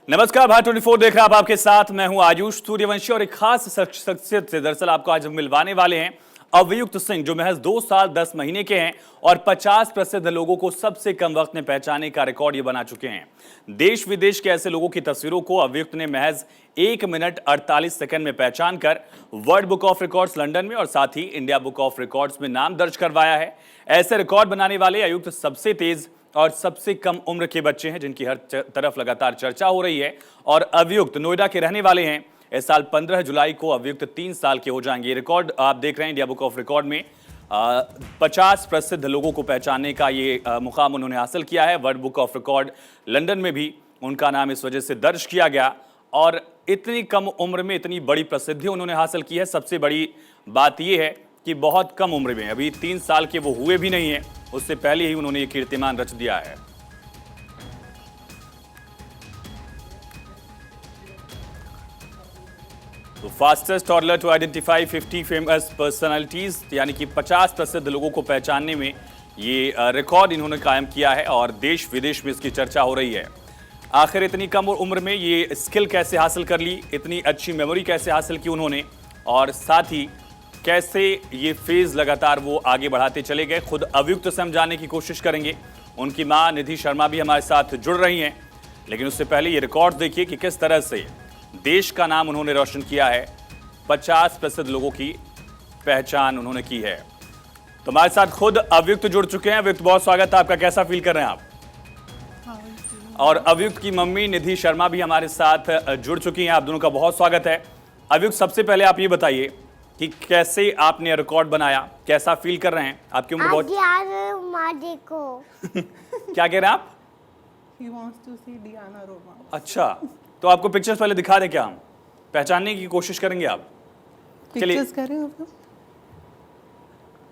नमस्कार, भारत 24 देख रहे हैं आप, आपके साथ मैं हूं आयुष सूर्यवंशी और एक खास शख्सियत से दरअसल आपको आज हम मिलवाने वाले हैं। अभियुक्त सिंह जो महज 2 साल 10 महीने के हैं और 50 प्रसिद्ध लोगों को सबसे कम वक्त में पहचानने का रिकॉर्ड ये बना चुके हैं। देश विदेश के ऐसे लोगों की तस्वीरों को अभियुक्त ने महज 1 मिनट 48 सेकंड में पहचान कर world book of records London में और साथ ही इंडिया बुक ऑफ रिकॉर्ड्स में नाम दर्ज करवाया है। ऐसे रिकॉर्ड बनाने वाले अभियुक्त सबसे तेज और सबसे कम उम्र के बच्चे हैं जिनकी हर तरफ लगातार चर्चा हो रही है। और अभियुक्त नोएडा के रहने वाले हैं। इस साल 15 जुलाई को अभियुक्त 3 साल के हो जाएंगे। रिकॉर्ड आप देख रहे हैं इंडिया बुक ऑफ रिकॉर्ड में 50 प्रसिद्ध लोगों को पहचानने का ये मुकाम उन्होंने हासिल किया है। World book of record London में भी उनका नाम इस वजह से दर्ज किया गया और इतनी कम उम्र में इतनी बड़ी प्रसिद्धि उन्होंने हासिल की है। सबसे बड़ी बात यह है कि बहुत कम उम्र में, अभी 3 साल के वो हुए भी नहीं है, उससे पहले ही उन्होंने ये कीर्तिमान रच दिया है। तो fastest toddler to identify 50 famous personalities, यानी कि 50 प्रसिद्ध लोगों को पहचानने में ये रिकॉर्ड इन्होंने कायम किया है और देश विदेश में इसकी चर्चा हो रही है। आखिर इतनी कम उम्र में ये स्किल कैसे हासिल कर ली, इतनी अच्छी मेमोरी कैसे हासिल की उन्होंने, और साथ ही कैसे ये फेज लगातार वो आगे बढ़ाते चले गए, खुद अभियुक्त से हम जानने की कोशिश करेंगे। उनकी मां निधि शर्मा भी हमारे साथ जुड़ रही हैं, लेकिन उससे पहले ये रिकॉर्ड देखिए कि किस तरह से देश का नाम उन्होंने रोशन किया है। 50 प्रसिद्ध लोगों की पहचान उन्होंने की है। तो हमारे साथ खुद अभियुक्त जुड़ चुके हैं। अभियुक्त, बहुत स्वागत है आपका, कैसा फील कर रहे हैं आप? और अभियुक्त की मम्मी निधि शर्मा भी हमारे साथ जुड़ चुकी हैं, आप दोनों का बहुत स्वागत है। अभियुक्त, सबसे पहले आप ये बताइए कि कैसे आपने रिकॉर्ड बनाया, कैसा फील कर रहे हैं? आपकी उम्र बहुत देखो क्या कह रहे हैं आप? He wants to see Diana Roma. अच्छा, तो आपको पिक्चर्स पहले दिखा दें क्या? हम पहचानने की कोशिश करेंगे आप? चलिए Pictures करें आप लोग?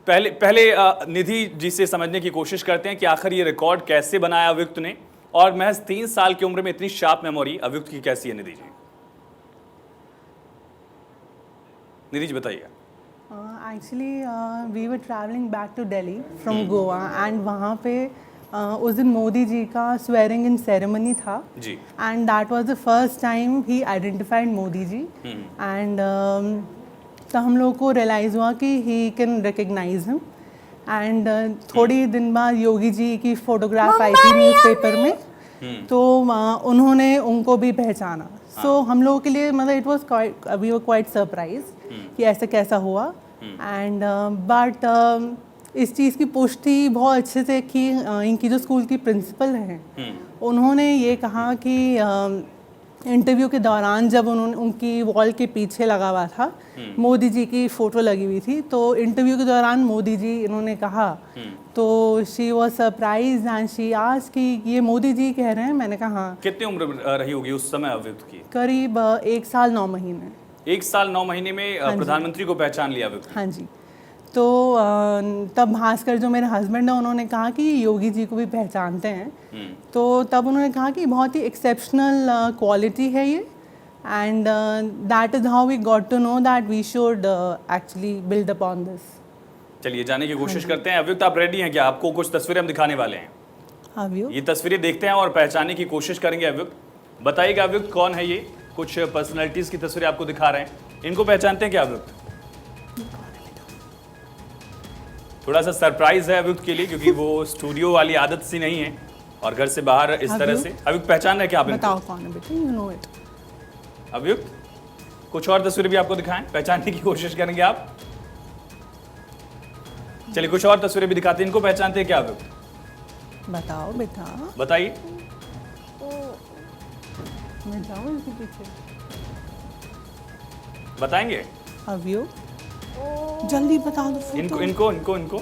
पहले निधि जी से समझने की कोशिश करते हैं कि आखिर ये रिकॉर्ड कैसे बनाया अभियुक्त ने, और महज 3 साल की उम्र में इतनी शार्प मेमोरी अभियुक्त की कैसी है? निधि जी, निधि जी बताइए। Actually, we were traveling back to Delhi from Goa and वहाँ पे उस दिन मोदी जी का swearing in ceremony था जी। and that was the first time he identified Modi ji and तो हम लोगों को realize हुआ कि he can recognize him and थोड़ी दिन बाद योगी जी की फोटोग्राफ आई थी न्यूज़पेपर में, तो उन्होंने उनको भी पहचाना। सो हम लोगों के लिए मतलब it was quite, we were quite surprise कि ऐसे कैसा हुआ एंड बट इस चीज़ की पुष्टि बहुत अच्छे से की। इनकी जो स्कूल की प्रिंसिपल हैं उन्होंने ये कहा कि इंटरव्यू के दौरान जब उन्होंने उनकी वॉल के पीछे लगा हुआ था मोदी जी की फ़ोटो लगी हुई थी, तो इंटरव्यू के दौरान मोदी जी इन्होंने कहा, तो she was surprise and she asked कि ये मोदी जी कह रहे हैं। मैंने कहा हाँ। कितनी उम्र रही होगी उस समय अभियुक्त की? करीब 1 साल 9 महीने। 1 साल 9 महीने में प्रधानमंत्री को पहचान लिया अभियुक्त? हाँ जी। तो तब भास्कर जो मेरे हस्बैंड हैं उन्होंने कहा कि योगी जी को भी पहचानते हैं, तो तब उन्होंने कहा कि बहुत ही एक्सेप्शनल क्वालिटी है ये and that is how we got to know that we should actually build upon this. चलिए जाने की कोशिश करते हैं। अभियुक्त, आप रेडी हैं क्या? आपको कुछ तस्वीरें हम दिखाने वाले हैं। अभियुक्त, ये तस्वीरें देखते हैं और पहचानने की कोशिश करेंगे। अभियुक्त बताइएगा, अभियुक्त कौन है ये? कुछ पर्सनैलिटीज की तस्वीरें आपको दिखा रहे हैं, इनको पहचानते हैं क्या अभियुक्त? थोड़ा सा सरप्राइज है अभियुक्त के लिए, क्योंकि वो स्टूडियो वाली आदत सी नहीं है और घर से बाहर इस तरह से। अभियुक्त पहचान रहे क्या आप? बताओ कौन है बेटा, यू नो इट। अभियुक्त, कुछ और तस्वीरें भी आपको दिखाएं, पहचानने की कोशिश करेंगे आप? चलिए कुछ और तस्वीरें भी दिखाते हैं, इनको पहचानते हैं क्या अभियुक्त? बताओ बेटा, बताइए। मैं जाऊँ इसके पीछे? बताएंगे? अभियुक्त जल्दी बता दो फोटो। इनको इनको इनको इनको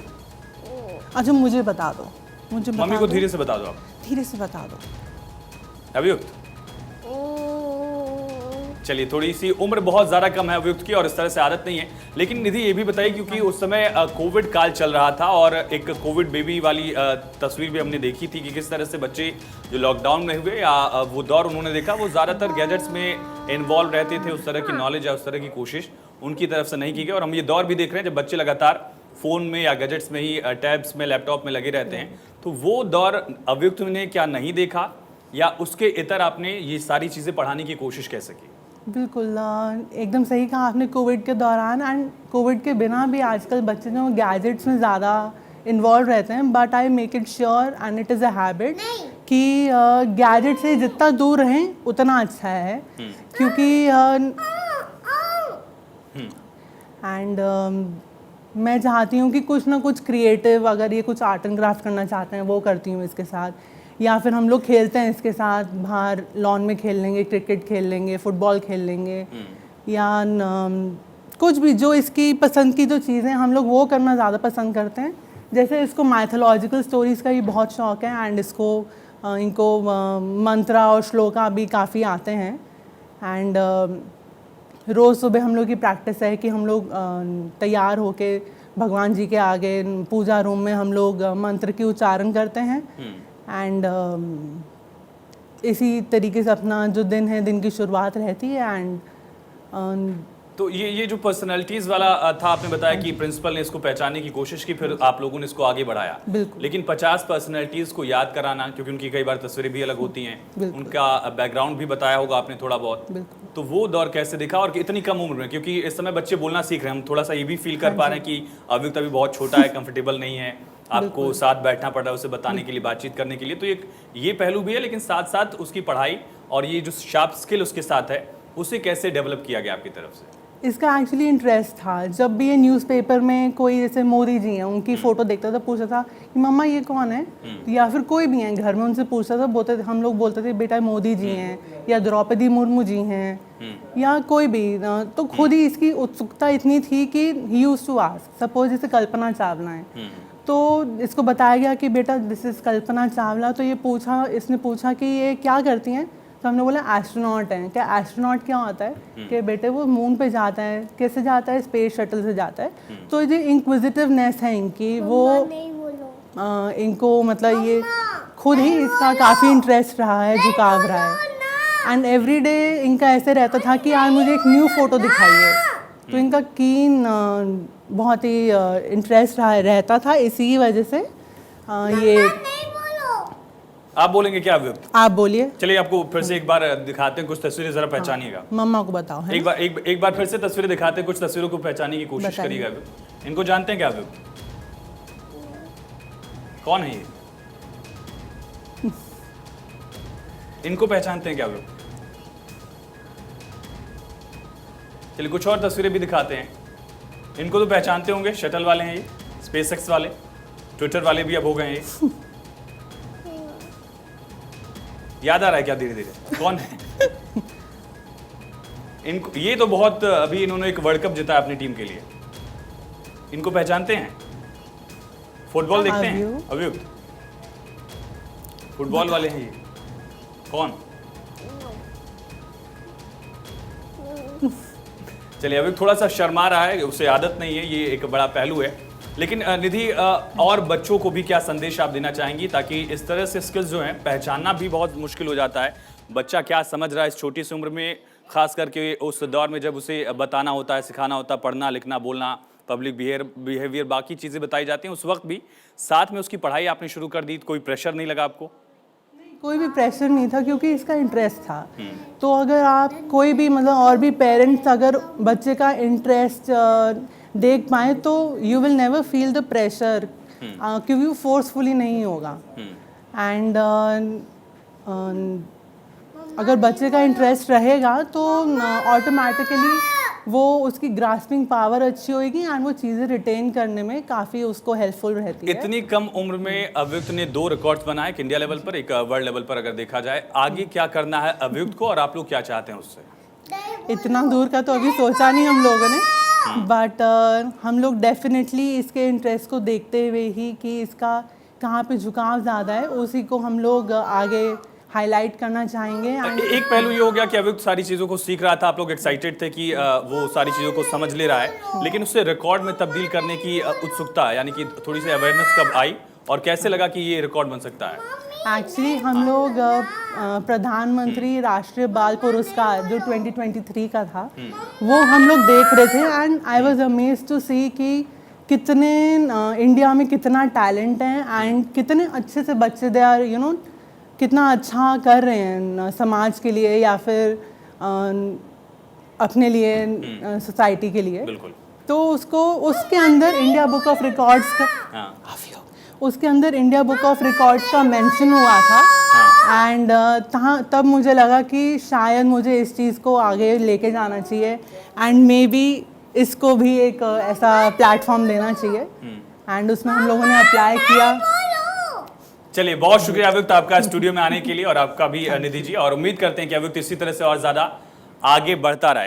अच्छा मुझे बता दो, मुझे बता मम्मी को दो। धीरे से बता दो आप। धीरे से बता दो। अभियुक्त चलिए, थोड़ी सी उम्र बहुत ज़्यादा कम है अभियुक्त की और इस तरह से आदत नहीं है, लेकिन निधि ये भी बताइए, क्योंकि उस समय कोविड काल चल रहा था और एक कोविड बेबी वाली तस्वीर भी हमने देखी थी कि किस तरह से बच्चे जो लॉकडाउन में हुए या वो दौर उन्होंने देखा, वो ज़्यादातर गैजेट्स में इन्वॉल्व रहते थे। उस तरह की नॉलेज या उस तरह की कोशिश उनकी तरफ से नहीं की गई और हम ये दौर भी देख रहे हैं जब बच्चे लगातार फ़ोन में या गैजेट्स में ही, टैब्स में, लैपटॉप में लगे रहते हैं। तो वो दौर अभियुक्त ने क्या नहीं देखा या उसके इतर आपने ये सारी चीज़ें पढ़ाने की कोशिश कैसे की? बिल्कुल एकदम सही कहा आपने। कोविड के दौरान एंड कोविड के बिना भी आजकल बच्चे जो गैजेट्स में ज़्यादा इन्वॉल्व रहते हैं, but I make it sure and it is a habit कि गैजेट से जितना दूर रहें उतना अच्छा है, क्योंकि एंड मैं चाहती हूँ कि कुछ ना कुछ क्रिएटिव, अगर ये कुछ आर्ट एंड क्राफ्ट करना चाहते हैं वो करती हूँ इसके साथ, या फिर हम लोग खेलते हैं इसके साथ, बाहर लॉन में खेल लेंगे, क्रिकेट खेल लेंगे, फुटबॉल खेल लेंगे, या कुछ भी जो इसकी पसंद की जो चीज़ें हम लोग वो करना ज़्यादा पसंद करते हैं। जैसे इसको माइथोलॉजिकल स्टोरीज़ का ही बहुत शौक़ है एंड इनको मंत्रा और श्लोका भी काफ़ी आते हैं। एंड रोज़ सुबह हम लोग की प्रैक्टिस है कि हम लोग तैयार होके भगवान जी के आगे पूजा रूम में हम लोग मंत्र की उच्चारण करते हैं एंड इसी तरीके से अपना जो दिन है, दिन की शुरुआत रहती है। एंड तो ये जो पर्सनालिटीज वाला था, आपने बताया कि प्रिंसिपल ने इसको पहचानने की कोशिश की, फिर आप लोगों ने इसको आगे बढ़ाया। बिल्कुल। लेकिन 50 पर्सनालिटीज को याद कराना, क्योंकि उनकी कई बार तस्वीरें भी अलग होती हैं, उनका बैकग्राउंड भी बताया होगा आपने थोड़ा बहुत, तो वो दौर कैसे दिखा और इतनी कम उम्र में? क्योंकि इस समय बच्चे बोलना सीख रहे हैं, हम थोड़ा सा ये भी फील कर पा रहे हैं कि अव्युक्त अभी बहुत छोटा है, कंफर्टेबल नहीं है, आपको साथ बैठना पड़ रहा है उसे बताने के लिए, बातचीत करने के लिए, तो ये पहलू भी है। लेकिन साथ साथ उसकी पढ़ाई और ये जो शार्प स्किल उसके साथ है, उसे कैसे डेवलप किया गया आपकी तरफ से? इसका एक्चुअली इंटरेस्ट था। जब भी ये न्यूज़पेपर में कोई जैसे मोदी जी हैं, उनकी फ़ोटो देखता था, पूछता था कि मम्मा ये कौन है, या फिर कोई भी हैं घर में उनसे पूछता था, हम लोग बोलते थे बेटा मोदी जी हैं, या द्रौपदी मुर्मू जी हैं, या कोई भी। तो खुद ही इसकी उत्सुकता इतनी थी कि he used to ask. Suppose जैसे कल्पना चावला है, तो इसको बताया गया कि बेटा दिस इज़ कल्पना चावला, तो इसने पूछा कि ये क्या करती हैं, तो हमने बोला एस्ट्रोनॉट हैं। क्या एस्ट्रोनॉट क्या होता है? कि बेटे वो मून पे जाता है। कैसे जाता है? स्पेस शटल से जाता है। तो ये इंक्विजिटिवनेस है इनकी, वो इनको मतलब ये खुद ही इसका काफ़ी इंटरेस्ट रहा है, झुकाव रहा है। एंड एवरी डे इनका ऐसे रहता था कि आज मुझे एक न्यू फ़ोटो दिखाइए, तो इनका कीन बहुत ही इंटरेस्ट रहता था। इसी वजह से ये आप बोलेंगे क्या अव्युक्त? आप बोलिए। चलिए आपको फिर से एक बार दिखाते हैं कुछ तस्वीरें, जरा पहचानिएगा। मम्मा को बताओ है? एक बार फिर से तस्वीरें दिखाते हैं, कुछ तस्वीरों को पहचानने की कोशिश करिएगा। इनको जानते हैं क्या अव्युक्त? कौन है ये? इनको पहचानते हैं क्या अव्युक्त? चलिए कुछ और तस्वीरें भी दिखाते हैं। इनको तो पहचानते होंगे, शटल वाले हैं ये, स्पेसएक्स वाले, ट्विटर वाले भी अब हो गए हैं ये। याद आ रहा है क्या धीरे धीरे कौन है? इनको ये तो बहुत अभी इन्होंने एक वर्ल्ड कप जीता अपनी टीम के लिए। इनको पहचानते हैं? फुटबॉल देखते हैं अव्युक्त? फुटबॉल वाले हैं ये। कौन? चलिए अव्युक्त थोड़ा सा शर्मा रहा है, उसे आदत नहीं है, ये एक बड़ा पहलू है। लेकिन निधि, और बच्चों को भी क्या संदेश आप देना चाहेंगी, ताकि इस तरह से स्किल्स जो हैं पहचानना भी बहुत मुश्किल हो जाता है, बच्चा क्या समझ रहा है इस छोटी सी उम्र में, खास करके उस दौर में जब उसे बताना होता है, सिखाना होता है, पढ़ना लिखना बोलना, पब्लिक बिहेवियर, बाकी चीज़ें बताई जाती हैं, उस वक्त भी साथ में उसकी पढ़ाई आपने शुरू कर दी, कोई प्रेशर नहीं लगा आपको? कोई भी प्रेशर नहीं था, क्योंकि इसका इंटरेस्ट था। तो अगर आप कोई भी मतलब और भी पेरेंट्स अगर बच्चे का इंटरेस्ट देख पाए तो you will never feel the pressure, क्योंकि वो फोर्सफुली नहीं होगा। एंड अगर बच्चे का इंटरेस्ट रहेगा तो ऑटोमेटिकली वो उसकी ग्रास्पिंग पावर अच्छी होगी एंड वो चीज़ें रिटेन करने में काफ़ी उसको हेल्पफुल रहती है। इतनी कम उम्र में अव्युक्त ने 2 रिकॉर्ड्स बनाए, एक इंडिया लेवल पर, एक वर्ल्ड लेवल पर। अगर देखा जाए आगे क्या करना है अव्युक्त को और आप लोग क्या चाहते हैं उससे? इतना दूर का तो अभी सोचा नहीं हम लोगों ने, बट हम लोग डेफिनेटली इसके इंटरेस्ट को देखते हुए ही कि इसका कहाँ पे झुकाव ज़्यादा है, उसी को हम लोग आगे हाईलाइट करना चाहेंगे। एक पहलू ये हो गया कि अव्युक्त सारी चीज़ों को सीख रहा था, आप लोग एक्साइटेड थे कि वो सारी चीज़ों को समझ ले रहा है, लेकिन उससे रिकॉर्ड में तब्दील करने की उत्सुकता, यानी कि थोड़ी सी अवेयरनेस कब आई और कैसे लगा कि ये रिकॉर्ड बन सकता है? एक्चुअली हम लोग प्रधानमंत्री राष्ट्रीय बाल पुरस्कार जो 2023 का था वो हम लोग देख रहे थे and I was amazed to see कि कितने इंडिया में कितना टैलेंट है एंड कितने अच्छे से बच्चे दे आर कितना अच्छा कर रहे हैं समाज के लिए या फिर अपने लिए सोसाइटी के लिए। बिल्कुल। तो उसको उसके अंदर इंडिया बुक ऑफ रिकॉर्ड्स का उसके अंदर इंडिया बुक ऑफ रिकॉर्ड्स का मेंशन हुआ था एंड तब मुझे लगा कि शायद मुझे इस चीज़ को आगे लेके जाना चाहिए एंड मे बी इसको भी एक ऐसा प्लेटफॉर्म देना चाहिए एंड उसमें हम लोगों ने अप्लाई किया। चलिए, बहुत शुक्रिया अव्युक्त आपका स्टूडियो में आने के लिए और आपका भी निधि जी, और उम्मीद करते हैं कि अव्युक्त इसी तरह से और ज्यादा आगे बढ़ता रहे।